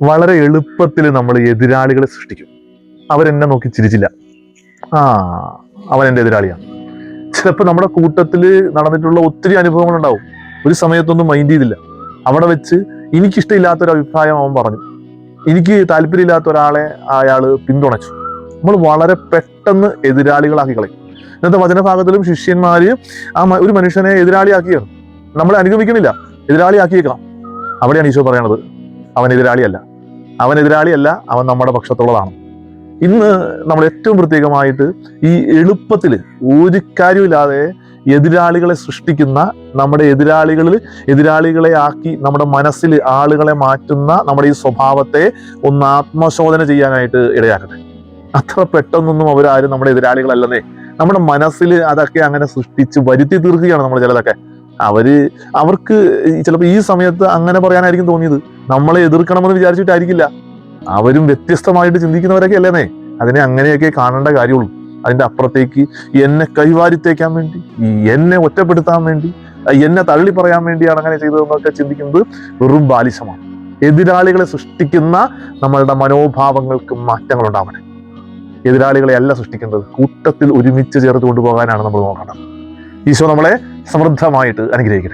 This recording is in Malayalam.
വളരെ എളുപ്പത്തിൽ നമ്മൾ എതിരാളികളെ സൃഷ്ടിക്കും. അവരെന്നെ നോക്കി ചിരിച്ചില്ല, ആ അവൻ എൻ്റെ എതിരാളിയാണ്. ചിലപ്പോൾ നമ്മുടെ കൂട്ടത്തിൽ നടന്നിട്ടുള്ള ഒത്തിരി അനുഭവങ്ങൾ ഉണ്ടാവും. ഒരു സമയത്തൊന്നും മൈൻഡ് ചെയ്തില്ല. അവിടെ വെച്ച് എനിക്കിഷ്ടമില്ലാത്തൊരു അഭിപ്രായം അവൻ പറഞ്ഞു, എനിക്ക് താല്പര്യമില്ലാത്ത ഒരാളെ അയാൾ പിന്തുണച്ചു. നമ്മൾ വളരെ പെട്ടെന്ന് എതിരാളികളാക്കി കളയും. ഇന്നത്തെ വചനഭാഗത്തിലും ശിഷ്യന്മാര് ഒരു മനുഷ്യനെ എതിരാളിയാക്കിയാണ്. നമ്മളെ അനുഗമിക്കണില്ല, എതിരാളിയാക്കിയേക്കാം. അവിടെയാണ് ഈശോ പറയണത്, അവൻ എതിരാളിയല്ല, അവൻ നമ്മുടെ പക്ഷത്തുള്ളതാണ്. ഇന്ന് നമ്മൾ ഏറ്റവും പ്രത്യേകമായിട്ട് ഈ എളുപ്പത്തിൽ ഒരു കാര്യമില്ലാതെ എതിരാളികളെ സൃഷ്ടിക്കുന്ന, നമ്മുടെ എതിരാളികളെ ആക്കി നമ്മുടെ മനസ്സിൽ ആളുകളെ മാറ്റുന്ന നമ്മുടെ ഈ സ്വഭാവത്തെ ഒന്ന് ആത്മശോധന ചെയ്യാനായിട്ട് ഇടയാക്കട്ടെ. അത്ര പെട്ടെന്നൊന്നും അവരാരും നമ്മുടെ എതിരാളികളല്ലെന്നേ. നമ്മുടെ മനസ്സിൽ അതൊക്കെ അങ്ങനെ സൃഷ്ടിച്ച് വരുത്തി തീർക്കുകയാണ് നമ്മൾ ചിലതൊക്കെ. അവർക്ക് ചിലപ്പോൾ ഈ സമയത്ത് അങ്ങനെ പറയാനായിരിക്കും തോന്നിയത്, നമ്മളെ എതിർക്കണമെന്ന് വിചാരിച്ചിട്ടായിരിക്കില്ല. അവരും വ്യത്യസ്തമായിട്ട് ചിന്തിക്കുന്നവരൊക്കെ അല്ലേന്നേ. അതിനെ അങ്ങനെയൊക്കെ കാണേണ്ട കാര്യമുള്ളൂ. അതിൻ്റെ അപ്പുറത്തേക്ക് എന്നെ കൈവാരിത്തേക്കാൻ വേണ്ടി, എന്നെ ഒറ്റപ്പെടുത്താൻ വേണ്ടി, എന്നെ തള്ളി പറയാൻ വേണ്ടിയാണ് അങ്ങനെ ചെയ്തതെന്നൊക്കെ ചിന്തിക്കുന്നത് വെറും ബാലിശമാണ്. എതിരാളികളെ സൃഷ്ടിക്കുന്ന നമ്മളുടെ മനോഭാവങ്ങൾക്ക് മാറ്റങ്ങൾ ഉണ്ടാവണേ. എതിരാളികളെ അല്ല സൃഷ്ടിക്കേണ്ടത്, കൂട്ടത്തിൽ ഒരുമിച്ച് ചേർത്ത് കൊണ്ടുപോകാനാണ് നമ്മൾ നോക്കേണ്ടത്. ഈശോ നമ്മളെ സമൃദ്ധമായിട്ട് അനുഗ്രഹിക്കട്ടെ.